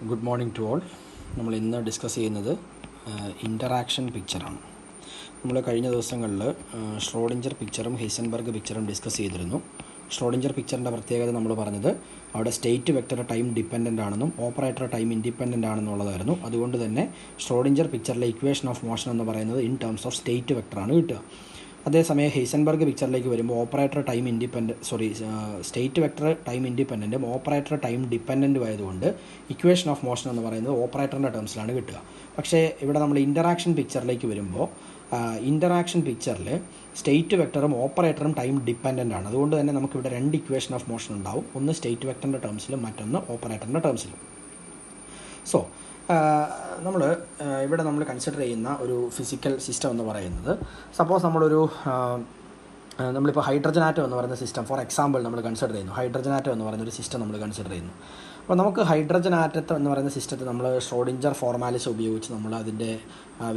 Good morning to all. നമ്മൾ ഇന്ന് discuss ചെയ്യുന്നത് ഇൻ്ററാക്ഷൻ പിക്ചറാണ്. നമ്മൾ കഴിഞ്ഞ ദിവസങ്ങളിൽ ഷ്രോഡിഞ്ചർ പിക്ചറും ഹൈസൻബർഗ് പിക്ചറും ഡിസ്കസ് ചെയ്തിരുന്നു. ഷ്രോഡിഞ്ചർ പിക്ചറിൻ്റെ പ്രത്യേകത നമ്മൾ പറഞ്ഞത് അവിടെ സ്റ്റേറ്റ് വെക്ടർ ടൈം ഡിപ്പെൻഡൻ്റ് ആണെന്നും ഓപ്പറേറ്റർ ടൈം ഇൻഡിപെൻഡൻ്റ് ആണെന്നുള്ളതായിരുന്നു. അതുകൊണ്ട് തന്നെ ഷ്രോഡിഞ്ചർ പിക്ചറിലെ ഇക്വേഷൻ ഓഫ് മോഷൻ എന്ന് പറയുന്നത് ഇൻ ടേംസ് ഓഫ് സ്റ്റേറ്റ് വെക്ടറാണ് കിട്ടുക. അതേസമയം ഹൈസൻബർഗ് പിക്ചറിലേക്ക് വരുമ്പോൾ operator time state vector time ഇൻഡിപെൻഡൻറ്റും ഓപ്പറേറ്റർ ടൈം ഡിപ്പെൻഡൻറ്റും ആയതുകൊണ്ട് ഇക്വേഷൻ ഓഫ് മോഷൻ എന്ന് പറയുന്നത് ഓപ്പറേറ്ററിൻ്റെ ടേംസിലാണ് കിട്ടുക. പക്ഷേ ഇവിടെ നമ്മൾ ഇൻ്ററാക്ഷൻ പിക്ചറിലേക്ക് വരുമ്പോൾ ഇൻ്ററാക്ഷൻ പിക്ചറിൽ സ്റ്റേറ്റ് വെക്ടറും ഓപ്പറേറ്ററും ടൈം ഡിപ്പെൻഡൻ്റ് ആണ്. അതുകൊണ്ട് തന്നെ നമുക്കിവിടെ രണ്ട് ഇക്വേഷൻ ഓഫ് മോഷൻ ഉണ്ടാവും. ഒന്ന് സ്റ്റേറ്റ് വെക്ടറിൻ്റെ ടേംസിലും മറ്റൊന്ന് ഓപ്പറേറ്ററിൻ്റെ ടേംസിലും. സോ ഇവിടെ നമ്മൾ കൺസിഡർ ചെയ്യുന്ന ഒരു ഫിസിക്കൽ സിസ്റ്റം എന്ന് പറയുന്നത്, സപ്പോസ് നമ്മളിപ്പോൾ ഹൈഡ്രജൻ ആറ്റം എന്ന് പറയുന്ന സിസ്റ്റം ഫോർ എക്സാമ്പിൾ നമ്മൾ കൺസിഡർ ചെയ്യുന്നു. ഹൈഡ്രജൻ ആറ്റം എന്ന് പറയുന്ന ഒരു സിസ്റ്റം നമ്മൾ കൺസിഡർ ചെയ്യുന്നു. അപ്പോൾ നമുക്ക് ഹൈഡ്രജൻ ആറ്റം എന്ന് പറയുന്ന സിസ്റ്റത്തിൽ നമ്മൾ ഷ്രോഡിഞ്ചർ ഫോർമാലിസ് ഉപയോഗിച്ച് നമ്മൾ അതിൻ്റെ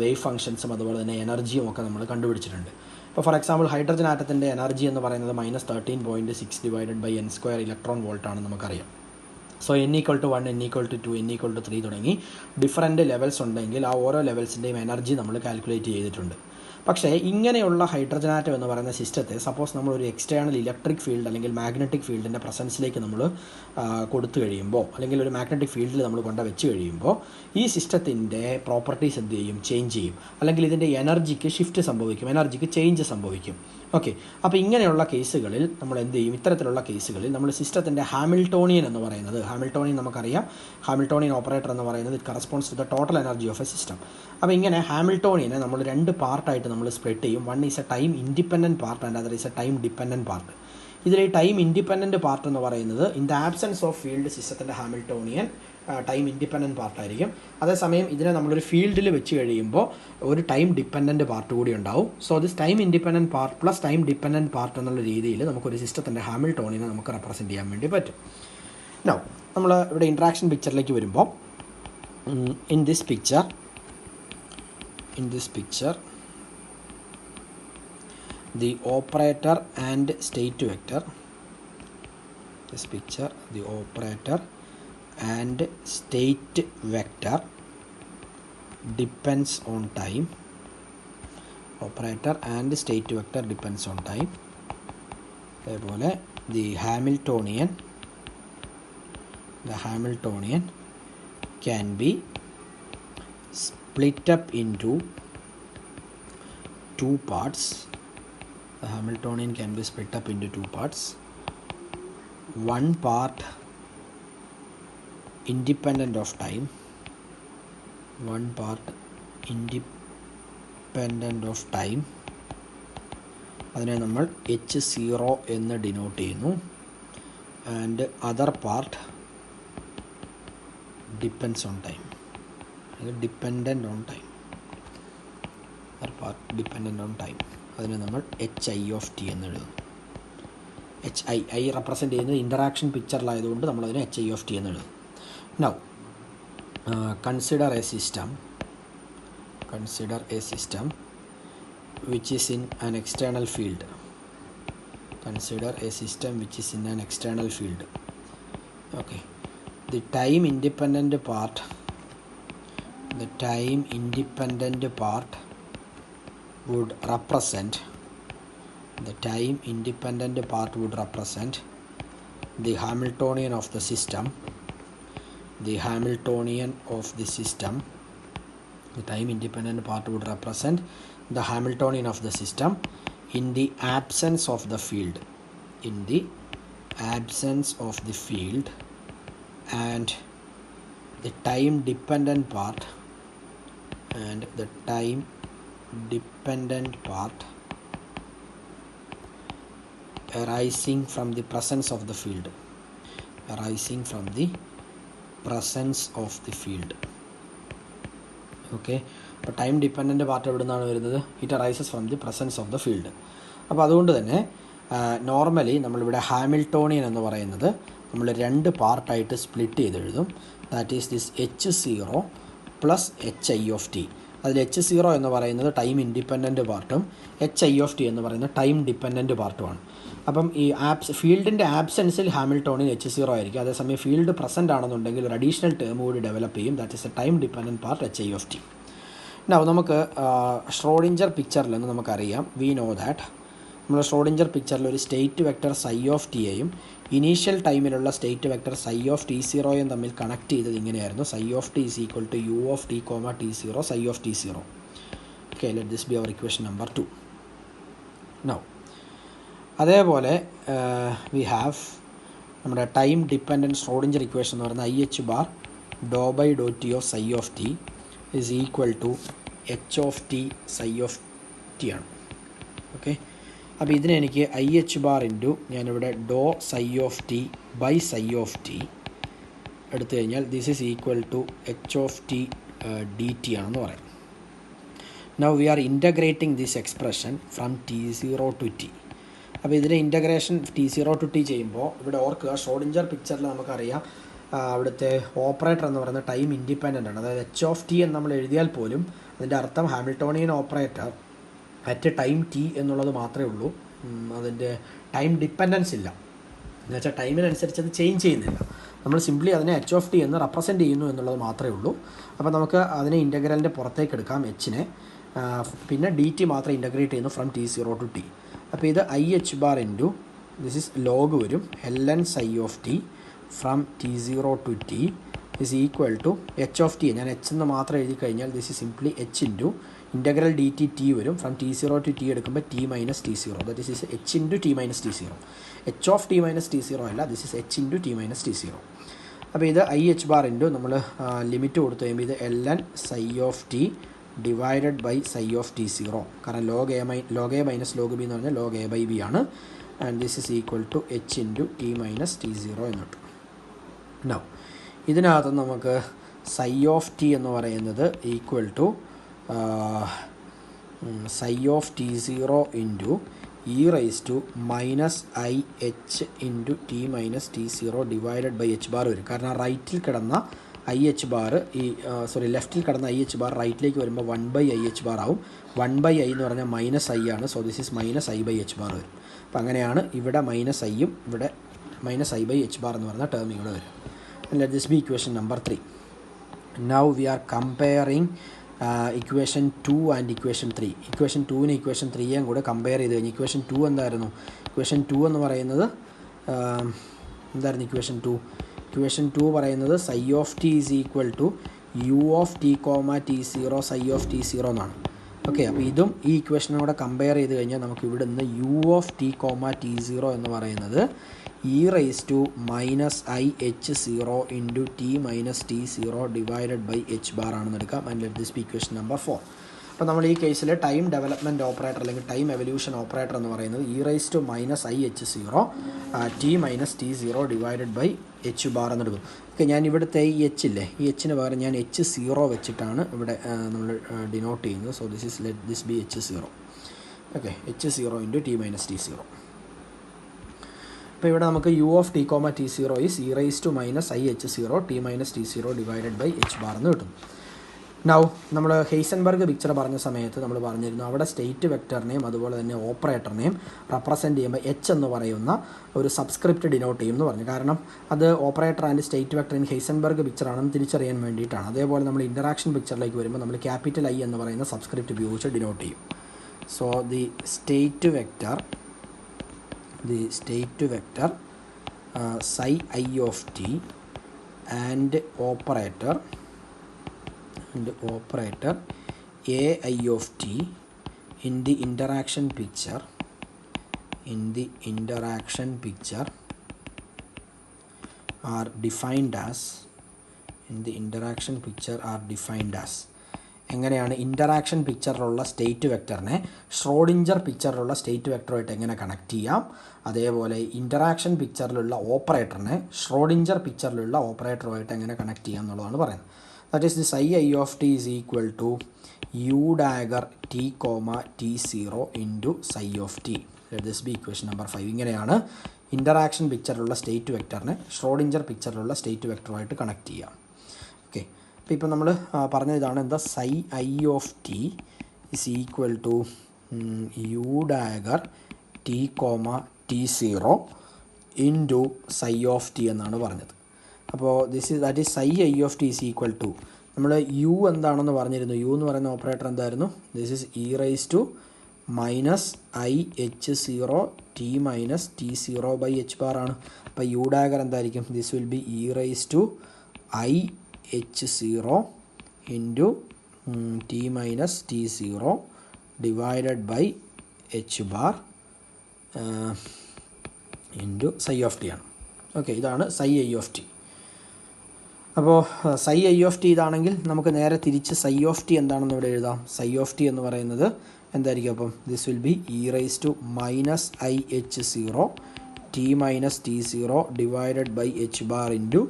വേവ് ഫംഗ്ഷൻസും അതുപോലെ തന്നെ എനർജിയും ഒക്കെ നമ്മൾ കണ്ടുപിടിച്ചിട്ടുണ്ട്. ഇപ്പോൾ ഫോർ എക്സാമ്പിൾ ഹൈഡ്രജൻ ആറ്റത്തിൻ്റെ എനർജി എന്ന് പറയുന്നത് -13.6 ഡിവൈഡഡ് ബൈ n² ഇലക്ട്രോൺ വോൾട്ടാണെന്ന് നമുക്കറിയാം. സോ n = 1, n = 2, n = 3 തുടങ്ങി ഡിഫറൻറ്റ് ലെവൽസ് ഉണ്ടെങ്കിൽ ആ ഓരോ ലെവൽസിൻ്റെയും എനർജി നമ്മൾ കാൽക്കുലേറ്റ് ചെയ്തിട്ടുണ്ട്. പക്ഷേ ഇങ്ങനെയുള്ള ഹൈഡ്രജൻ ആറ്റം എന്ന് പറയുന്ന സിസ്റ്റത്തെ സപ്പോസ് നമ്മളൊരു എക്സ്റ്റേണൽ ഇലക്ട്രിക് ഫീൽഡ് അല്ലെങ്കിൽ മാഗ്നറ്റിക് ഫീൽഡിൻ്റെ പ്രസൻസിലേക്ക് നമ്മൾ കൊടുത്തു കഴിയുമ്പോൾ, അല്ലെങ്കിൽ ഒരു മാഗ്നറ്റിക് ഫീൽഡിൽ നമ്മൾ വെച്ച് കഴിയുമ്പോൾ ഈ സിസ്റ്റത്തിൻ്റെ പ്രോപ്പർട്ടീസ് എന്ത് ചെയ്യും? ചേഞ്ച് ചെയ്യും. അല്ലെങ്കിൽ ഇതിൻ്റെ എനർജിക്ക് ഷിഫ്റ്റ് സംഭവിക്കും, എനർജിക്ക് ചേഞ്ച് സംഭവിക്കും. ഓക്കെ, അപ്പോൾ ഇങ്ങനെയുള്ള കേസുകളിൽ നമ്മൾ എന്ത് ചെയ്യും? ഇത്തരത്തിലുള്ള കേസുകളിൽ നമ്മൾ സിസ്റ്റത്തിൻ്റെ ഹാമിൽട്ടോണിയൻ എന്ന് പറയുന്നത്, ഹാമിൽട്ടോണിയൻ നമുക്കറിയാം, ഹാമിൽട്ടോണിയൻ ഓപ്പറേറ്റർ എന്ന് പറയുന്നത് it corresponds to the total energy of a system. അപ്പോൾ ഇങ്ങനെ ഹാമിൽട്ടോണിയനെ നമ്മൾ രണ്ട് പാർട്ടായിട്ട് നമ്മൾ സ്പ്ലിറ്റ് ചെയ്യും. One is a time independent part and other is a time dependent part. ഇതിൽ ഈ ടൈം ഇൻഡിപെൻഡൻറ്റ് പാർട്ട് എന്ന് പറയുന്നത് in the absence of field സിസ്റ്റത്തിൻ്റെ ഹാമിൽട്ടോണിയൻ ടൈം ഇൻഡിപെൻഡൻറ്റ് പാർട്ടായിരിക്കും. അതേസമയം ഇതിനെ നമ്മളൊരു ഫീൽഡിൽ വെച്ച് കഴിയുമ്പോൾ ഒരു ടൈം ഡിപ്പെൻഡൻറ്റ് പാർട്ട് കൂടി ഉണ്ടാവും. So this time independent part plus time dependent part എന്നുള്ള രീതിയിൽ നമുക്കൊരു സിസ്റ്റത്തിൻ്റെ ഹാമിൽട്ടോണിയനെ നമുക്ക് റെപ്രസെൻറ്റ് ചെയ്യാൻ വേണ്ടി പറ്റും. നൗ നമ്മൾ ഇവിടെ ഇൻട്രാക്ഷൻ പിക്ചറിലേക്ക് വരുമ്പോൾ in this picture the operator and state vector, this picture, the operator and state vector depends on time. Operator and state vector depends on time. അതേപോലെ the Hamiltonian can be split up into two parts. The Hamiltonian can be split up into two parts. One part independent of time, അതിനെ നമ്മൾ H0 എന്ന് denote ചെയ്യുന്നു. And other part depends on time, dependent on time, other part dependent on time. അതിനെ നമ്മൾ HI എന്ന് എഴുതുന്നു. HI represent ചെയ്യുന്നത് interaction പിക്ചറിലായതുകൊണ്ട് നമ്മളതിനെ HI എന്ന് എഴുതുന്നു. Now consider A system which is in an external field. Okay, the time independent part would represent the Hamiltonian of the system. The time independent part would represent the Hamiltonian of the system in the absence of the field. And the time dependent part arising from the presence of the field. Okay, അപ്പോൾ time dependent part എവിടെ നിന്നാണ് വരുന്നത്? It arises from the presence of the field. അപ്പോൾ അതുകൊണ്ട് തന്നെ normally നമ്മളിവിടെ Hamiltonian എന്ന് പറയുന്നത് നമ്മൾ രണ്ട് പാർട്ടായിട്ട് സ്പ്ലിറ്റ് ചെയ്ത് എഴുതും. That is this H0 plus HI. അതിൽ H0 എന്ന് പറയുന്നത് ടൈം ഇൻഡിപെൻഡൻറ്റ് പാർട്ടും HI എന്ന് പറയുന്നത് ടൈം ഡിപ്പെൻഡൻറ്റ് പാർട്ടുമാണ്. അപ്പം ഈ ഫീൽഡിൻ്റെ ആബ്സെൻസിൽ ഹാമിൽട്ടോണിയൻ H0 ആയിരിക്കും. അതേസമയം ഫീൽഡ് പ്രസൻ്റ് ആണെന്നുണ്ടെങ്കിൽ ഒരു അഡീഷണൽ ടേം കൂടി ഡെവലപ്പ് ചെയ്യും. That is a time dependent part HI. Now നമുക്ക് ഷ്രോഡിഞ്ചർ പിക്ചറിൽ നിന്ന് നമുക്കറിയാം, വി നോ ദാറ്റ് നമ്മൾ ഷ്രോഡിഞ്ചർ പിക്ചറിൽ ഒരു സ്റ്റേറ്റ് വെക്ടർ ψ ഇനീഷ്യൽ ടൈമിലുള്ള സ്റ്റേറ്റ് വെക്ടർ ψ തമ്മിൽ കണക്ട് ചെയ്തത് ഇങ്ങനെയായിരുന്നു. ψ u t, t0 ψ. Okay, let this be our equation number 2. Now അതേപോലെ വി ഹാവ് നമ്മുടെ ടൈം ഡിപ്പെൻഡൻറ്റ് ഷ്രോഡിഞ്ചർ ഇക്വേഷൻ എന്ന് പറയുന്നത് IH bar ∂t of ψ is equal to H ψ ആണ്. Okay, അപ്പോൾ ഇതിനെ എനിക്ക് IH ബാർ ഇൻറ്റു ഞാനിവിടെ ∂ψ ബൈ ψ എടുത്തു കഴിഞ്ഞാൽ this is equal to H dt ആണെന്ന് പറയാം. Now we are integrating this expression from T0 to T. അപ്പോൾ ഇതിൻ്റെ ഇൻ്റഗ്രേഷൻ T0 to T ചെയ്യുമ്പോൾ ഇവിടെ ഓർക്കുക, ഷ്രോഡിഞ്ചർ പിക്ചറിൽ നമുക്കറിയാം അവിടുത്തെ ഓപ്പറേറ്റർ എന്ന് പറയുന്നത് ടൈം ഇൻഡിപെൻഡൻ്റ് ആണ്. അതായത് H എന്ന് നമ്മൾ എഴുതിയാൽ പോലും അതിൻ്റെ അർത്ഥം Hamiltonian operator at time T എന്നുള്ളത് മാത്രമേ ഉള്ളൂ. അതിൻ്റെ ടൈം ഡിപ്പെൻഡൻസ് ഇല്ല, എന്നുവെച്ചാൽ ടൈമിനനുസരിച്ച് അത് ചേഞ്ച് ചെയ്യുന്നില്ല. നമ്മൾ സിംപ്ലി അതിനെ H എന്ന് റെപ്രസെൻറ്റ് ചെയ്യുന്നു എന്നുള്ളത് മാത്രമേ ഉള്ളൂ. അപ്പോൾ നമുക്ക് അതിനെ ഇൻ്റഗ്രലിൻ്റെ പുറത്തേക്ക് എടുക്കാം Hനെ, പിന്നെ dt മാത്രം ഇൻ്റഗ്രേറ്റ് ചെയ്യുന്നു ഫ്രം T0 to T. അപ്പോൾ ഇത് IH bar into this is log വരും ln ψ from T0 to T is equal to H. ഞാൻ H എന്ന് മാത്രം എഴുതി കഴിഞ്ഞാൽ this is simply H into integral dt T വരും. ഫ്രം T0 to T എടുക്കുമ്പോൾ T minus T0, that is H into T minus T0. H minus T0 അല്ല, this is H into T minus T0. അപ്പോൾ ഇത് IH bar into നമ്മൾ limit കൊടുത്തു കഴിയുമ്പോൾ ഇത് ln ψ divided by ψ കാരണം log a minus log b എന്ന് പറഞ്ഞാൽ log a ബൈ b ആണ്. And this is equal to H into T minus T0 എന്ന് കിട്ടും. നൗ ഇതിനകത്ത് നമുക്ക് ψ എന്ന് പറയുന്നത് equal to ψ into e⁻⁻ into T minus T0 divided by H bar വരും. കാരണം റൈറ്റിൽ കിടന്ന IH ബാർ ലെഫ്റ്റിൽ കിടന്ന IH ബാർ റൈറ്റിലേക്ക് വരുമ്പോൾ 1/IH ബാർ ആവും. 1/i എന്ന് പറഞ്ഞാൽ -i ആണ്. So this is -i/H bar വരും. അപ്പോൾ അങ്ങനെയാണ് ഇവിടെ -iയും ഇവിടെ -i/H ബാർ എന്ന് പറയുന്ന ടേം ഇവിടെ വരും. Let this be equation number 3. Now we are comparing equation 2 and equation 3. Equation 2നും ഇക്വേഷൻ 3യും കൂടെ കമ്പയർ ചെയ്ത് കഴിഞ്ഞാൽ ഇക്വേഷൻ 2 എന്തായിരുന്നു? ഇക്വേഷൻ 2 എന്ന് പറയുന്നത് എന്തായിരുന്നു? ഇക്വേഷൻ 2 പറയുന്നത് ψ is equal to u t, t0 ψ എന്നാണ്. ഓക്കെ, അപ്പോൾ ഇതും ഈ ഇക്വേഷനോടെ കമ്പയർ ചെയ്ത് കഴിഞ്ഞാൽ നമുക്ക് ഇവിടെ നിന്ന് u t, t0 എന്ന് പറയുന്നത് e⁻⁻ into T minus T0 divided by H bar ആണെന്ന് എടുക്കാം. And let this be equation number 4. അപ്പോൾ നമ്മൾ ഈ കേസിൽ ടൈം ഡെവലപ്മെൻറ്റ് ഓപ്പറേറ്റർ അല്ലെങ്കിൽ ടൈം എവല്യൂഷൻ ഓപ്പറേറ്റർ എന്ന് പറയുന്നത് e⁻⁻ T minus T0 divided by H bar എന്ന് എടുക്കും. ഓക്കെ, ഞാൻ ഇവിടുത്തെ ഈ H ഇല്ലേ, ഈ Hന് പകരം ഞാൻ H0 വെച്ചിട്ടാണ് ഇവിടെ നമ്മൾ ഡിനോട്ട് ചെയ്യുന്നത്. So this is let this be H0. Okay, H0 into T minus T0. അപ്പോൾ ഇവിടെ നമുക്ക് u t, t0 is e⁻⁻ T minus T0 divided by H bar എന്ന് കിട്ടും. നൗ നമ്മൾ ഹെയ്സൻബർഗ് പിക്ചർ പറഞ്ഞ സമയത്ത് നമ്മൾ പറഞ്ഞിരുന്നു അവിടെ സ്റ്റേറ്റ് വെക്ടറിനെയും അതുപോലെ തന്നെ ഓപ്പറേറ്ററിനെയും റെപ്രസെൻറ്റ് ചെയ്യുമ്പോൾ H എന്ന് പറയുന്ന ഒരു സബ്സ്ക്രിപ്റ്റ് ഡിനോട്ട് ചെയ്യും എന്ന് പറഞ്ഞു. കാരണം അത് operator and state vector in Heisenberg പിക്ചറാണെന്ന് തിരിച്ചറിയാൻ വേണ്ടിയിട്ടാണ്. അതേപോലെ നമ്മൾ ഇൻ്ററാക്ഷൻ പിക്ചറിലേക്ക് വരുമ്പോൾ നമ്മൾ ക്യാപിറ്റൽ I എന്ന് പറയുന്ന സബ്സ്ക്രിപ്റ്റ് ഉപയോഗിച്ച് ഡിനോട്ട് ചെയ്യും. So the state vector psi I of t and operator ai of t in the interaction picture are defined as എങ്ങനെയാണ് ഇൻ്ററാക്ഷൻ പിക്ചറിലുള്ള സ്റ്റേറ്റ് വെക്ടറിനെ ഷ്രോഡിഞ്ചർ പിക്ചറിലുള്ള സ്റ്റേറ്റ് വെക്ടറുമായിട്ട് എങ്ങനെ കണക്ട് ചെയ്യാം, അതേപോലെ ഇൻ്ററാക്ഷൻ പിക്ചറിലുള്ള ഓപ്പറേറ്ററിനെ ഷ്രോഡിഞ്ചർ പിക്ചറിലുള്ള ഓപ്പറേറ്ററുമായിട്ട് എങ്ങനെ കണക്ട് ചെയ്യാം എന്നുള്ളതാണ് പറയുന്നത്. That is the psi I of t is equal to u dagger t, t0 into psi of t. Let this be equation number 5. ഇങ്ങനെയാണ് ഇൻ്ററാക്ഷൻ പിക്ചറിലുള്ള സ്റ്റേറ്റ് വെക്ടറിനെ ഷ്രോഡിഞ്ചർ പിക്ചറിലുള്ള സ്റ്റേറ്റ് വെക്ടറുമായിട്ട് കണക്ട് ചെയ്യാം. ഓക്കെ, അപ്പോൾ ഇപ്പോൾ നമ്മൾ പറഞ്ഞ ഇതാണ് എന്താ psi I of t is equal to u dagger t, T0 into psi of t എന്നാണ് പറഞ്ഞത്. അപ്പോൾ that is psi I of T is equal to, നമ്മൾ യു എന്താണെന്ന് പറഞ്ഞിരുന്നു. യു എന്ന് പറയുന്ന ഓപ്പറേറ്റർ എന്തായിരുന്നു? This is E raise to minus I H zero T minus T zero by H bar ആണ്. അപ്പോൾ യു ഡാഗർ എന്തായിരിക്കും? This will be e raise to I H zero into T minus T zero divided by H bar into psi of T ആണ്. Okay, ഇതാണ് psi I of T. അപ്പോൾ സൈ I of T ഇതാണെങ്കിൽ നമുക്ക് നേരെ തിരിച്ച് സൈ of T എന്താണെന്ന് ഇവിടെ എഴുതാം. സൈ ഓഫ് ടി എന്ന് പറയുന്നത് എന്തായിരിക്കും? അപ്പം this will be e raise to minus I H zero T minus T zero divided by H bar into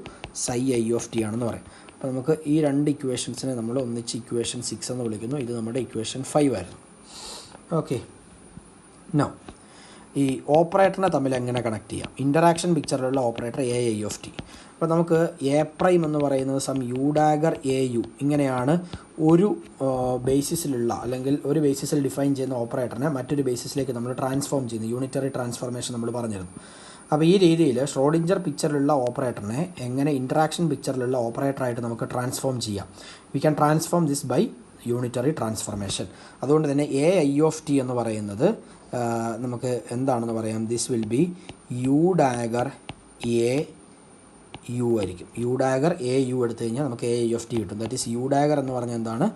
psi I of t ആണെന്ന് പറയും. അപ്പോൾ നമുക്ക് ഈ രണ്ട് ഇക്വേഷൻസിനെ നമ്മൾ ഒന്നിച്ച് ഇക്വേഷൻ 6 എന്ന് വിളിക്കുന്നു. ഇത് നമ്മുടെ ഇക്വേഷൻ 5 ആയിരുന്നു. ഓക്കെ, നോ ഈ ഓപ്പറേറ്ററിനെ തമ്മിൽ എങ്ങനെ കണക്ട് ചെയ്യാം? ഇൻ്ററാക്ഷൻ പിക്ചറിലുള്ള operator A I of T. അപ്പോൾ നമുക്ക് എ പ്രൈം എന്ന് പറയുന്നത് some U dagger A U, ഇങ്ങനെയാണ് ഒരു ബേസിസിലുള്ള അല്ലെങ്കിൽ ഒരു ബേസിസിൽ ഡിഫൈൻ ചെയ്യുന്ന ഓപ്പറേറ്ററിനെ മറ്റൊരു ബേസിസിലേക്ക് നമ്മൾ ട്രാൻസ്ഫോം ചെയ്യുന്നു. യൂണിറ്ററി ട്രാൻസ്ഫോർമേഷൻ നമ്മൾ പറഞ്ഞിരുന്നു. അപ്പോൾ ഈ രീതിയിൽ ഷ്രോഡിഞ്ചർ പിക്ചറിലുള്ള ഓപ്പറേറ്ററിനെ എങ്ങനെ ഇൻ്ററാക്ഷൻ പിക്ചറിലുള്ള ഓപ്പറേറ്ററായിട്ട് നമുക്ക് ട്രാൻസ്ഫോം ചെയ്യാം? We can transform this by unitary transformation. അതുകൊണ്ട് തന്നെ എ ഐ ഓഫ് ടി എന്ന് പറയുന്നത് നമുക്ക് എന്താണെന്ന് പറയാം? This will be u dagger A u ആയിരിക്കും. യു ഡാഗർ എ യു എടുത്തു കഴിഞ്ഞാൽ നമുക്ക് എ ഐ ഓഫ് ടി കിട്ടും. ദാറ്റ് ഈസ് യു ഡാഗർ എന്ന് പറഞ്ഞാൽ എന്താണ്?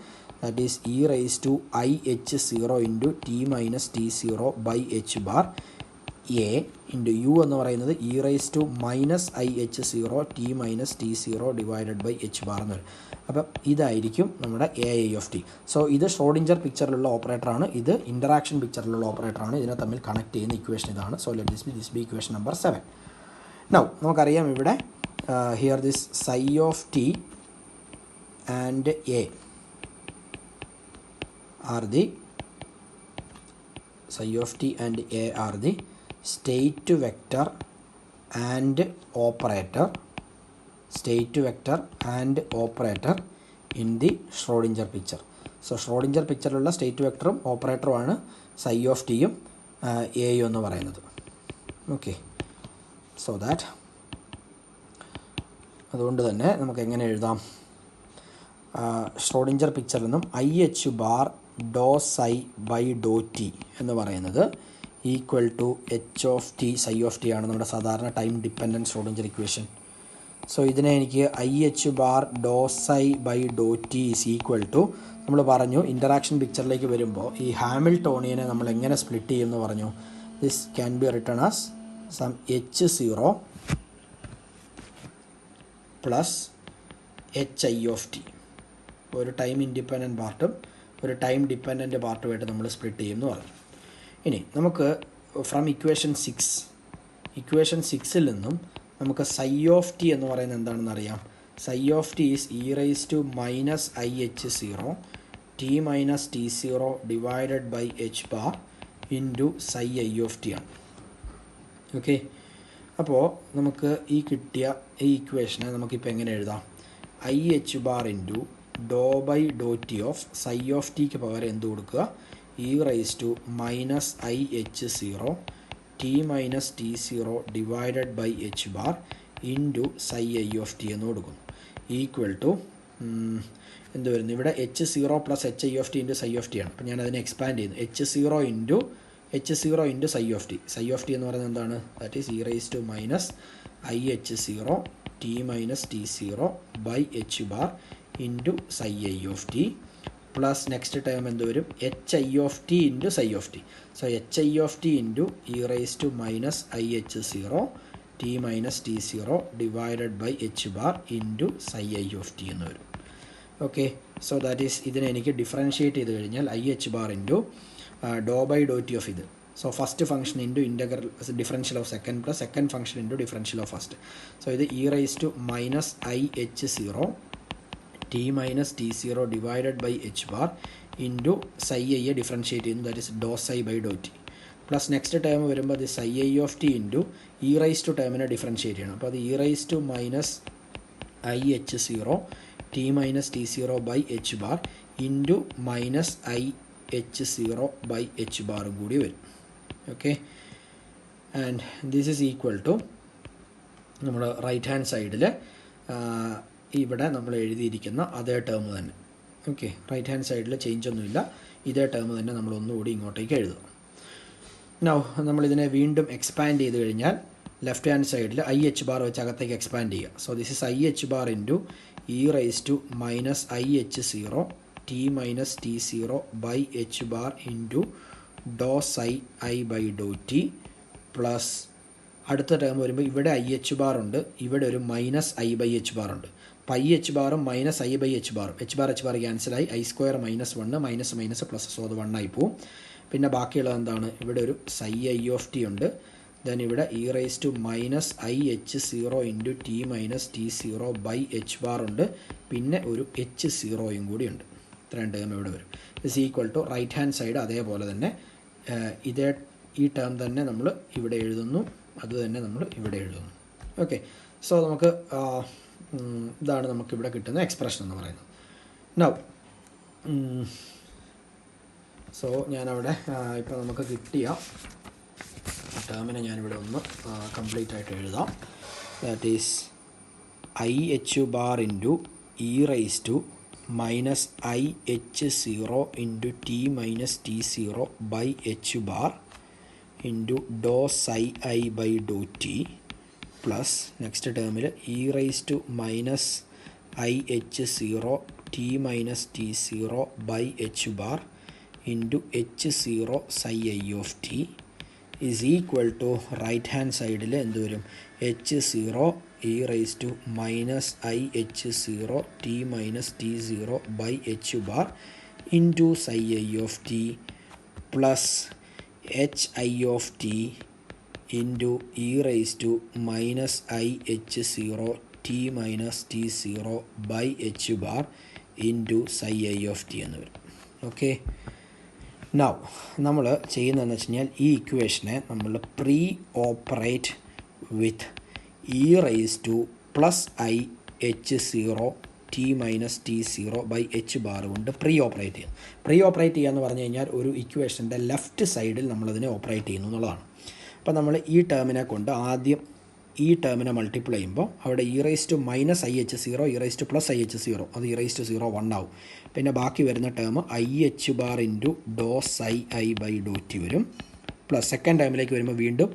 That is E raise to I H zero into T minus T zero by H bar a into u എന്ന് പറയുന്നത് e raise to minus I H zero T minus T zero divided by H bar എന്ന് വരും. അപ്പം ഇതായിരിക്കും നമ്മുടെ A I of T. So ഇത് Schrödinger പിക്ചറിലുള്ള ഓപ്പറേറ്ററാണ്, ഇത് interaction പിക്ചറിലുള്ള ഓപ്പറേറ്ററാണ്. ഇതിനെ തമ്മിൽ കണക്ട് ചെയ്യുന്ന ഇക്വേഷൻ ഇതാണ്. So let this be equation number 7. Now നമുക്കറിയാം ഇവിടെ here this psi of t and a are the psi of t and a are the state vector and operator in the Schrodinger picture. So Schrodinger picture ഉള്ള state വെക്ടറും ഓപ്പറേറ്ററുമാണ് psi of t യും a യും എന്ന് പറയുന്നത്. Okay, so that അതുകൊണ്ട് തന്നെ നമുക്ക് എങ്ങനെ എഴുതാം? ഷ്രോഡിഞ്ചർ പിക്ചറിൽ നിന്നും i H bar do psi by Dr t എന്ന് പറയുന്നത് equal to h of T psi of T ആണ് നമ്മുടെ സാധാരണ time dependent Schrodinger equation. So ഇതിനെ എനിക്ക് i H bar do psi by Dr t is equal to, നമ്മൾ പറഞ്ഞു interaction പിക്ചറിലേക്ക് വരുമ്പോൾ ഈ ഹാമിൽട്ടോണിയനെ നമ്മൾ എങ്ങനെ സ്പ്ലിറ്റ് ചെയ്യുമെന്ന് പറഞ്ഞു. This can be written as sum h zero plus H I of t. ഒരു ടൈം ഇൻഡിപെൻഡൻറ്റ് പാർട്ടും ഒരു ടൈം ഡിപ്പെൻഡൻറ്റ് പാർട്ടുമായിട്ട് നമ്മൾ സ്പ്ലിറ്റ് ചെയ്യുമെന്ന് പറഞ്ഞു. ഇനി നമുക്ക് ഫ്രം ഇക്വേഷൻ 6 നിന്നും നമുക്ക് സൈ ഓഫ് ടി എന്ന് പറയുന്നത് എന്താണെന്ന് അറിയാം. Psi of T is E raise to minus I H zero T minus T zero divided by H bar into psi I of T ആണ്. ഓക്കെ, അപ്പോൾ നമുക്ക് ഈ കിട്ടിയ ഈ ഇക്വേഷനെ നമുക്കിപ്പോൾ എങ്ങനെ എഴുതാം? I H bar into Dr by Dr T of psi of ടിക്ക് പകരം എന്ത് കൊടുക്കുക? E raise to minus I H zero T minus T zero divided by H bar into psi I of T എന്ന് കൊടുക്കുന്നു. Equal to എന്ത് വരുന്നു? ഇവിടെ H zero plus H I of T into psi of T ആണ്. അപ്പോൾ ഞാൻ അതിനെ expand ചെയ്യുന്നു. H zero into psi of T. Psi of T എന്ന് പറയുന്നത് എന്താണ്? That is E raise to minus I H zero T minus T zero by H bar into psi I of T plus next term എന്ത് വരും? H I of T into psi of T. So H I of T into E raise to minus I H zero T minus T zero divided by H bar into psi I of T എന്ന് വരും. Okay, so that is ഇതിനെ എനിക്ക് differentiate ചെയ്ത് കഴിഞ്ഞാൽ I H bar into Dr by Dr T of ഇത്. So first function into integral differential of second plus second function into differential of first. So ഇത് e raise to minus I H zero T minus T zero divided by H bar into psi ഐയെ differentiate ചെയ്യുന്നു. That is do psi by Dr T plus next term വരുമ്പോൾ അത് psi I of T into E raise to ടേമിനെ differentiate ചെയ്യണം. അപ്പോൾ അത് E raise to minus I H zero T minus T zero by H bar into minus I H zero by H ബാറും കൂടി വരും. Okay, and this is equal to നമ്മൾ right hand സൈഡിൽ ഇവിടെ നമ്മൾ എഴുതിയിരിക്കുന്ന അതേ ടേം തന്നെ. ഓക്കെ, റൈറ്റ് ഹാൻഡ് സൈഡിൽ ചേഞ്ച് ഒന്നുമില്ല, ഇതേ ടേം തന്നെ നമ്മൾ ഒന്നുകൂടി ഇങ്ങോട്ടേക്ക് എഴുതുക. നൗ നമ്മളിതിനെ വീണ്ടും എക്സ്പാൻഡ് ചെയ്ത് കഴിഞ്ഞാൽ ലെഫ്റ്റ് ഹാൻഡ് സൈഡിൽ ഐ എച്ച് ബാർ വെച്ച് അകത്തേക്ക് എക്സ്പാൻഡ് ചെയ്യുക. So this is I H bar into E raise to minus I H zero T minus T zero by H bar into dose I by Dr T plus അടുത്ത term വരുമ്പോൾ ഇവിടെ I H bar ഉണ്ട്, ഇവിടെ ഒരു minus I by H bar ഉണ്ട്. അപ്പോൾ I H ബാറും minus I by H ബാറും H bar ക്യാൻസലായി, I square minus 1 minus minus plus, so അത് 1 ആയി പോവും. പിന്നെ ബാക്കിയുള്ളത് എന്താണ്, ഇവിടെ ഒരു സൈ ഐ ഓഫ് ടി ഉണ്ട്, ദെൻ ഇവിടെ E raise to minus I H zero into T minus T zero by H bar ഉണ്ട്, പിന്നെ ഒരു എച്ച് സീറോയും കൂടി ഉണ്ട്. ഇത്രയും ടേം ഇവിടെ വരും. Is equal to right hand side അതേപോലെ തന്നെ ഈ ടേം തന്നെ നമ്മൾ ഇവിടെ എഴുതുന്നു, അത് തന്നെ നമ്മൾ ഇവിടെ എഴുതുന്നു. ഓക്കെ, സോ നമുക്ക് ഇതാണ് നമുക്കിവിടെ കിട്ടുന്ന എക്സ്പ്രഷൻ എന്ന് പറയുന്നത്. നൗ സോ ഞാനവിടെ ഇപ്പോൾ നമുക്ക് കിട്ടിയ ടേമിനെ ഞാനിവിടെ ഒന്ന് കംപ്ലീറ്റ് ആയിട്ട് എഴുതാം. That is I H bar into E raise to minus I H zero into T minus T zero by H bar into dose I by Dr T plus next ടേമിൽ e raise to minus I H zero T minus T zero by H bar into H zero psi I of T is equal to right hand സൈഡിൽ എന്ത് വരും, H zero E raise to minus I H zero T minus T zero by H bar into psi I of T plus H I of T into E raise to minus I H zero T minus T zero by H bar into psi I of T എന്ന് വരും. Okay, now നമ്മൾ ചെയ്യുന്നതെന്ന് വെച്ച് കഴിഞ്ഞാൽ ഈ ഇക്വേഷനെ നമ്മൾ pre operate with E raise to plus I H zero T minus T zero by H bar കൊണ്ട് പ്രീ ഓപ്പറേറ്റ് ചെയ്യും. പ്രീ ഓപ്പറേറ്റ് ചെയ്യുക എന്ന് പറഞ്ഞു കഴിഞ്ഞാൽ ഒരു ഇക്വേഷൻ്റെ ലെഫ്റ്റ് സൈഡിൽ നമ്മളതിനെ ഓപ്പറേറ്റ് ചെയ്യുന്നു എന്നുള്ളതാണ്. അപ്പോൾ നമ്മൾ ഈ ടേമിനെ കൊണ്ട് ആദ്യം ഈ ടേമിനെ മൾട്ടിപ്ലൈ ചെയ്യുമ്പോൾ അവിടെ E raise to minus I H zero E raise to plus I H zero, അത് ഇ റൈസ് ടു സീറോ 1 ആവും. പിന്നെ ബാക്കി വരുന്ന term I H bar into dose I by Dr T വരും. പ്ലസ് സെക്കൻഡ് ടേമിലേക്ക് വരുമ്പോൾ വീണ്ടും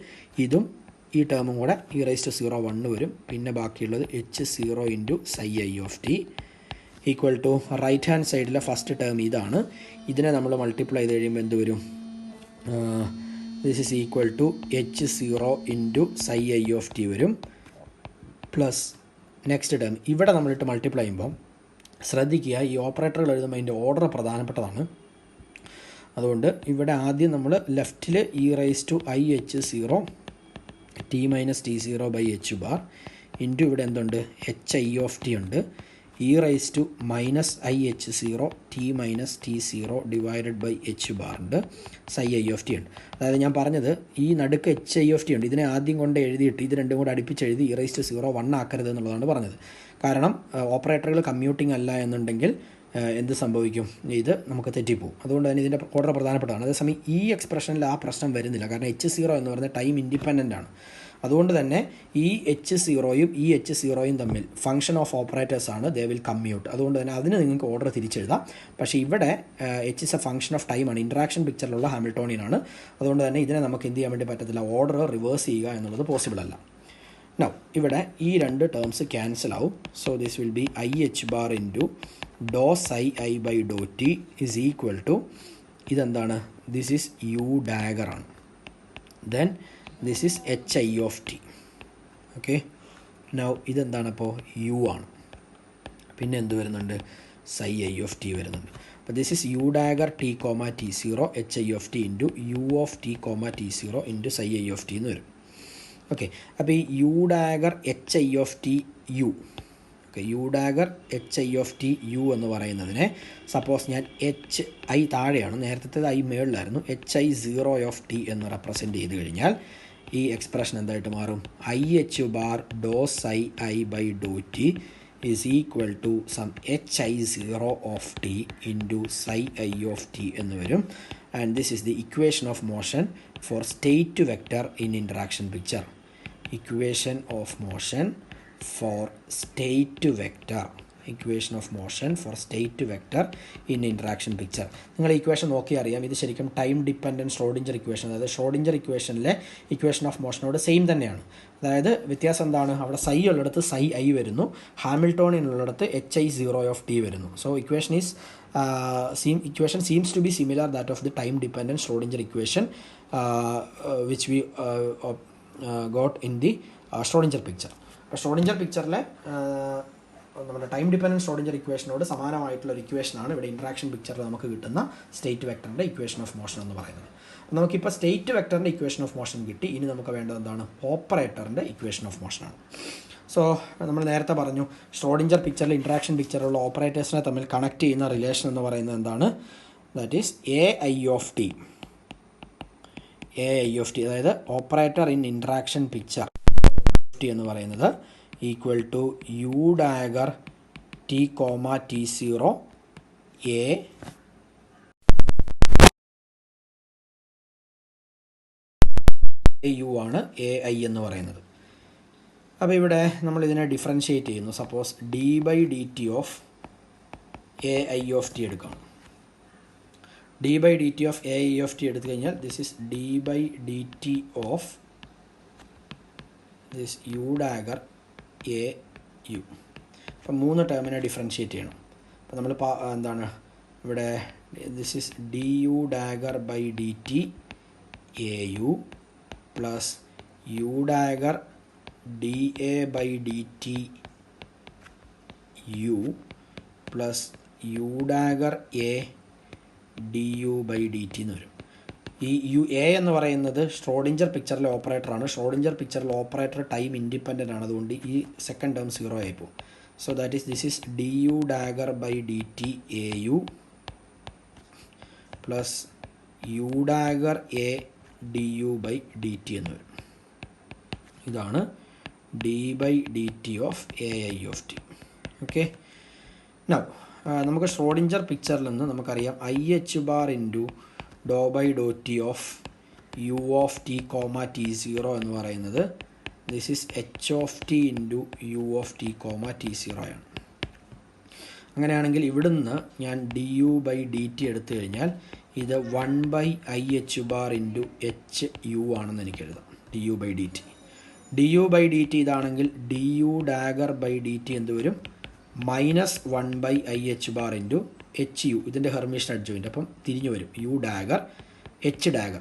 ഇതും ഈ ടേമും കൂടെ ഇ റൈസ് ടു സീറോ 1 വരും. പിന്നെ ബാക്കിയുള്ളത് H zero into psi I of T equal to right hand സൈഡിലെ ഫസ്റ്റ് ടേം ഇതാണ്. ഇതിനെ നമ്മൾ മൾട്ടിപ്ലൈ ചെയ്ത് കഴിയുമ്പോൾ എന്ത് വരും, this is equal to H zero into psi I of T വരും. പ്ലസ് നെക്സ്റ്റ് ടേം ഇവിടെ നമ്മളിട്ട് മൾട്ടിപ്ലൈ ചെയ്യുമ്പോൾ ശ്രദ്ധിക്കുക, ഈ ഓപ്പറേറ്ററുകൾ എഴുതുമ്പോൾ അതിൻ്റെ ഓർഡർ പ്രധാനപ്പെട്ടതാണ്. അതുകൊണ്ട് ഇവിടെ ആദ്യം നമ്മൾ ലെഫ്റ്റിൽ e raise to I H zero T minus T zero by H bar into ഇവിടെ എന്തുണ്ട്, എച്ച് ഐ ഓഫ് ടി ഉണ്ട്, e raise to minus I H zero T minus T zero divided by H bar ഉണ്ട്, psi I of T ഉണ്ട്. അതായത് ഞാൻ പറഞ്ഞത് ഈ നടുക്ക് എച്ച് ഐ ഓഫ് ടി ഉണ്ട്, ഇതിനെ ആദ്യം കൊണ്ട് എഴുതിയിട്ട് ഇത് രണ്ടും കൂടെ അടുപ്പിച്ചെഴുതി ഇ റൈസ് ടു സീറോ 1 ആക്കരുത് എന്നുള്ളതാണ് പറഞ്ഞത്. കാരണം ഓപ്പറേറ്ററുകൾ കമ്മ്യൂട്ടിംഗ് അല്ല എന്നുണ്ടെങ്കിൽ എന്ത് സംഭവിക്കും, ഇത് നമുക്ക് തെറ്റിപ്പോവും. അതുകൊണ്ട് തന്നെ ഇതിൻ്റെ ഓർഡർ പ്രധാനപ്പെട്ടതാണ്. അതേസമയം ഈ എക്സ്പ്രഷനിൽ ആ പ്രശ്നം വരുന്നില്ല, കാരണം എച്ച് സീറോ എന്ന് പറയുന്നത് ടൈം ഇൻഡിപെൻഡൻ്റ് ആണ്. അതുകൊണ്ട് തന്നെ ഈ എച്ച് സീറോയും ഈ എച്ച് സീറോയും തമ്മിൽ ഫംഗ്ഷൻ ഓഫ് ഓപ്പറേറ്റേഴ്സ് ആണ്, ദേ വിൽ കമ്മ്യൂട്ട്. അതുകൊണ്ട് തന്നെ അതിന് നിങ്ങൾക്ക് ഓർഡർ തിരിച്ചെഴുതാം. പക്ഷേ ഇവിടെ H is A function of ടൈമാണ്, ഇൻട്രാക്ഷൻ പിക്ചറിലുള്ള ഹാമിൽട്ടോണിയനാണ്. അതുകൊണ്ട് തന്നെ ഇതിനെ നമുക്ക് എന്ത് ചെയ്യാൻ വേണ്ടി പറ്റത്തില്ല, ഓർഡർ റിവേഴ്സ് ചെയ്യുക എന്നുള്ളത് പോസിബിൾ അല്ല. നൗ ഇവിടെ ഈ രണ്ട് ടേംസ് ക്യാൻസൽ ആവും. So this will be I H bar into dose I by Dr T is equal to ഇതെന്താണ്, ദിസ് ഈസ് യു ഡാഗർ ആണ്, then this is H I of T. Okay, now ഇതെന്താണ്, അപ്പോൾ U ആണ്. പിന്നെ എന്ത് വരുന്നുണ്ട്, സൈ I of T വരുന്നുണ്ട്. അപ്പോൾ this is U dagger T comma T zero H I of T into U of T comma T zero into psi I of T എന്ന് വരും. ഓക്കെ, അപ്പോൾ ഈ U dagger H I of T U, okay, U dagger H I of T U എന്ന് പറയുന്നതിനെ suppose ഞാൻ H I താഴെയാണ്, നേരത്തെ I മേളിലായിരുന്നു, H I zero of T എന്ന് റെപ്രസെൻറ്റ് ചെയ്ത് കഴിഞ്ഞാൽ ഈ എക്സ്പ്രഷൻ എന്തായിട്ട് മാറും, I H bar dose I by Dr T is equal to some hi0 of t into psi I of t എന്ന് വരും. And this is the equation of motion for state vector in interaction picture. Equation of motion for state vector. Equation of motion for state vector in interaction picture. നിങ്ങൾ equation നോക്കി അറിയാം, ഇത് ശരിക്കും time dependent Schrodinger equation, അതായത് Schrödinger ഇക്വേഷനിലെ equation of മോഷനോട് same തന്നെയാണ്. അതായത് വ്യത്യാസം എന്താണ്, അവിടെ സൈ ഉള്ളിടത്ത് സൈ ഐ വരുന്നു, ഹാമിൽട്ടോണിനുള്ളിടത്ത് hi0 of t വരുന്നു. So equation seems to be similar that of the time dependent Schrodinger equation which we got in the Schrodinger picture. അപ്പോൾ Schrodinger പിക്ചറിലെ നമ്മുടെ ടൈം ഡിപ്പെൻഡൻറ്റ് ഷ്രോഡിഞ്ചർ ഇക്വേഷനോട് സമാനമായിട്ടുള്ള ഒരു ഇക്വേഷനാണ് ഇവിടെ ഇൻട്രാക്ഷൻ പിക്ചറിൽ നമുക്ക് കിട്ടുന്ന സ്റ്റേറ്റ് വെക്ടറിൻ്റെ ഇക്വേഷൻ ഓഫ് മോഷൻ എന്ന് പറയുന്നത്. നമുക്കിപ്പോൾ സ്റ്റേറ്റ് വെക്ടറിൻ്റെ ഇക്വേഷൻ ഓഫ് മോഷൻ കിട്ടി. ഇനി നമുക്ക് വേണ്ടത് എന്താണ്, ഓപ്പറേറ്ററിൻ്റെ ഇക്വേഷൻ ഓഫ് മോഷനാണ്. സോ നമ്മൾ നേരത്തെ പറഞ്ഞു ഷ്രോഡിഞ്ചർ പിക്ചറിൽ ഇൻട്രാക്ഷൻ പിക്ചറിലുള്ള ഓപ്പറേറ്റേഴ്സിനെ തമ്മിൽ കണക്ട് ചെയ്യുന്ന റിലേഷൻ എന്ന് പറയുന്നത് എന്താണ്, that is ai of t. അതായത് operator in interaction picture T എന്ന് പറയുന്നത് equal to U dagger T comma t0 a U ആണ് ai എന്ന് പറയുന്നത്. അപ്പോൾ ഇവിടെ നമ്മൾ ഇതിനെ ഡിഫറൻഷ്യേറ്റ് ചെയ്യുന്നു. Suppose d/dt of ai of t എടുക്കണം. d/dt of ai of t എടുത്തു കഴിഞ്ഞാൽ this is d/dt of this U dagger A U. അപ്പം 3 ടേമിനെ ഡിഫറൻഷ്യേറ്റ് ചെയ്യണം. അപ്പോൾ നമ്മൾ എന്താണ് ഇവിടെ this is du dagger by dt A U plus U dagger dA by dt u plus U dagger A du by dt എന്ന് വരും. ഈ യു എ എന്ന് പറയുന്നത് ഷ്രോഡിഞ്ചർ പിക്ചറിലെ ഓപ്പറേറ്ററാണ്. ഷ്രോഡിഞ്ചർ പിക്ചറിലെ ഓപ്പറേറ്റർ ടൈം ഇൻഡിപെൻഡൻ്റ് ആണ്, അതുകൊണ്ട് ഈ സെക്കൻഡ് ടേം 0 ആയി പോകും. So that is this is du dagger by dt A U plus U dagger A du by dt എന്ന് വരും. ഇതാണ് d/dt of ai of t. Okay, now നമുക്ക് ഷ്രോഡിഞ്ചർ പിക്ചറിൽ നിന്ന് നമുക്കറിയാം IH into Dr by Dr T of U of T comma t0 എന്ന് പറയുന്നത് this is h of T into U of T comma t0 ആണ്. അങ്ങനെയാണെങ്കിൽ ഇവിടുന്ന് ഞാൻ du/dt എടുത്തു കഴിഞ്ഞാൽ ഇത് 1/IH ഇൻറ്റു HU ആണെന്ന് എനിക്ക് എഴുതാം. du/dt ഇതാണെങ്കിൽ du ഡാഗർ ബൈ dt എന്ത് വരും, -1/IH ഇൻറ്റു HU. ഇതിൻ്റെ ഹെർമിഷൻ അഡ്ജോയിൻ്റ്, അപ്പം തിരിഞ്ഞു വരും യു ഡാഗർ H ഡാഗർ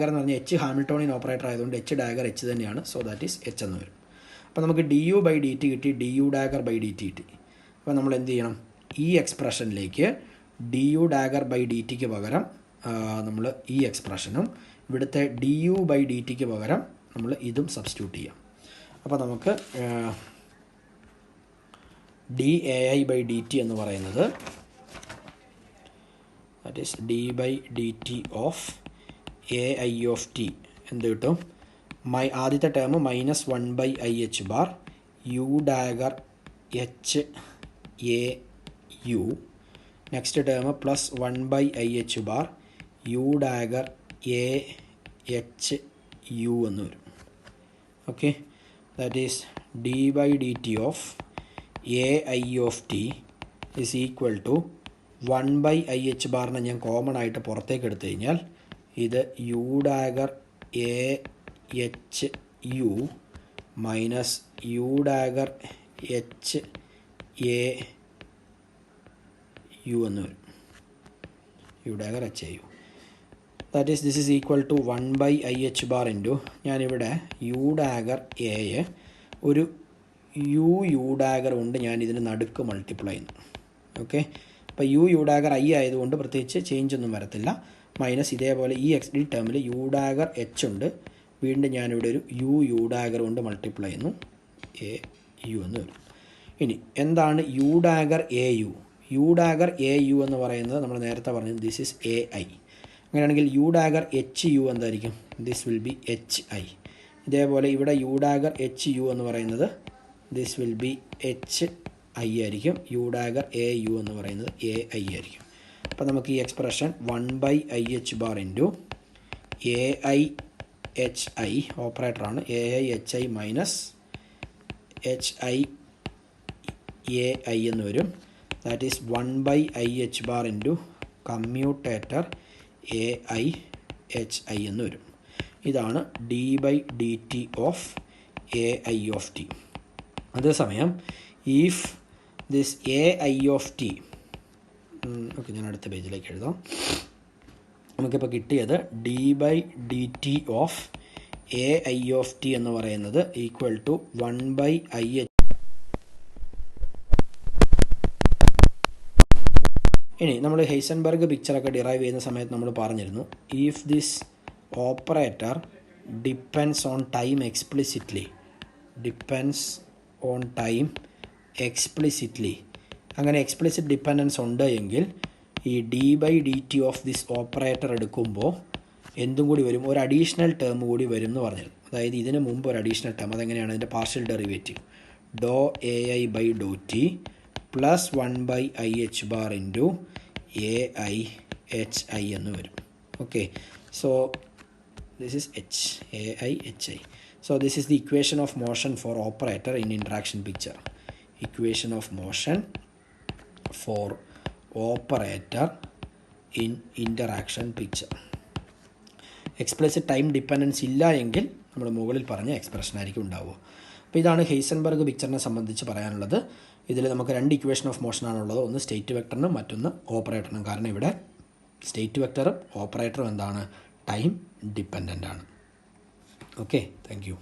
എന്ന് പറഞ്ഞാൽ H ഹാമിൽട്ടോണിയൻ ഓപ്പറേറ്റർ ആയതുകൊണ്ട് H ഡാഗർ H തന്നെയാണ്. സോ ദാറ്റ് ഈസ് H എന്ന് വരും. അപ്പോൾ നമുക്ക് du/dt കിട്ടി, du ഡാഗർ ബൈ dt കിട്ടി. അപ്പോൾ നമ്മൾ എന്ത് ചെയ്യണം, ഈ എക്സ്പ്രഷനിലേക്ക് du ഡാഗർ ബൈ ഡിറ്റിക്ക് പകരം നമ്മൾ ഈ എക്സ്പ്രഷനും ഇവിടുത്തെ du/dt പകരം നമ്മൾ ഇതും സബ്സ്റ്റിറ്റ്യൂട്ട് ചെയ്യാം. അപ്പോൾ നമുക്ക് dAi/dt എന്ന് പറയുന്നത് that is d/dt of ai of t എന്ത് കിട്ടും, ആദ്യത്തെ term -1/IH bar U dagger H a u, next term plus 1/IH bar U dagger A H U എന്ന് വരും. Okay, that is d/dt of ai of t is equal to 1/IH ബാറിനെ ഞാൻ common ആയിട്ട് പുറത്തേക്ക് എടുത്തു കഴിഞ്ഞാൽ ഇത് U dagger A H U minus U dagger H A U എന്ന് വരും. U dagger H A U, that is this is equal to 1/IH bar into ഞാനിവിടെ യു ഡാഗർ എയെ ഒരു യു ഡാഗർ കൊണ്ട് ഞാൻ ഇതിന് നടുക്ക് മൾട്ടിപ്ലൈ ചെയ്യുന്നു. ഓക്കെ, അപ്പോൾ യു ഡാഗർ ഐ ആയതുകൊണ്ട് പ്രത്യേകിച്ച് ചേഞ്ച് ഒന്നും വരത്തില്ല. മൈനസ് ഇതേപോലെ ഈ XD ടേമിൽ യു ഡാഗർ എച്ച് ഉണ്ട്, വീണ്ടും ഞാനിവിടെ ഒരു യു ഡാഗർ കൊണ്ട് മൾട്ടിപ്ലൈ ചെയ്യുന്നു, എ യു എന്ന് വരും. ഇനി എന്താണ് U dagger A U? U dagger A U എന്ന് പറയുന്നത് നമ്മൾ നേരത്തെ പറഞ്ഞത് ദിസ് ഈസ് എ ഐ. അങ്ങനെയാണെങ്കിൽ യു ഡാഗർ എച്ച് യു എന്തായിരിക്കും, this will be H I. ഇതേപോലെ ഇവിടെ യു ഡാഗർ എച്ച് യു എന്ന് പറയുന്നത് this will be H I ആയിരിക്കും. യു ഡാഗർ എ യു എന്ന് പറയുന്നത് എ ഐ ആയിരിക്കും. അപ്പോൾ നമുക്ക് ഈ expression 1/IH bar into A I H I ഓപ്പറേറ്ററാണ്, A I H I minus H I A I എന്ന് വരും. That is 1/IH bar into commutator A I H I എന്ന് വരും. ഇതാണ് d/dt of A I of T. അതേസമയം if this A I of T, okay ഞാൻ അടുത്ത പേജിലേക്ക് എഴുതാം. നമുക്കിപ്പോൾ കിട്ടിയത് d/dt of A I of T എന്ന് പറയുന്നത് ഈക്വൽ ടു 1/IH. ഇനി നമ്മൾ ഹൈസൻബർഗ് പിക്ചറൊക്കെ ഡിറൈവ് ചെയ്യുന്ന സമയത്ത് നമ്മൾ പറഞ്ഞിരുന്നു, if this operator depends on time explicitly, അങ്ങനെ എക്സ്പ്ലിസിറ്റ് ഡിപ്പെൻഡൻസ് ഉണ്ട് എങ്കിൽ ഈ d/dt ഓഫ് ദിസ് ഓപ്പറേറ്റർ എടുക്കുമ്പോൾ എന്തും കൂടി വരും, ഒരു അഡീഷണൽ ടേം കൂടി വരും എന്ന് പറഞ്ഞിരുന്നു. അതായത് ഇതിന് മുമ്പ് ഒരു അഡീഷണൽ ടേം, അതെങ്ങനെയാണ്, അതിൻ്റെ partial derivative doe A I by Dr T plus 1/IH bar into A I H I എന്ന് വരും. Okay, so this is H, A I H I. So this is the equation of motion for operator in interaction picture. Equation of motion for operator in interaction picture. Explicit time dependence ഇല്ല എങ്കിൽ നമ്മൾ മുകളിൽ പറഞ്ഞ expression ആയിരിക്കും ഉണ്ടാവുക. അപ്പോൾ ഇതാണ് Heisenberg പിക്ചറിനെ സംബന്ധിച്ച് പറയാനുള്ളത്. ഇതിൽ നമുക്ക് രണ്ട് ഇക്വേഷൻ ഓഫ് മോഷൻ ആണുള്ളത്, ഒന്ന് സ്റ്റേറ്റ് വെക്ടറിനും മറ്റൊന്ന് ഓപ്പറേറ്ററിനും. കാരണം ഇവിടെ സ്റ്റേറ്റ് വെക്ടറും ഓപ്പറേറ്ററും എന്താണ്, ടൈം ഡിപ്പെൻഡൻ്റ് ആണ്. Okay, thank you.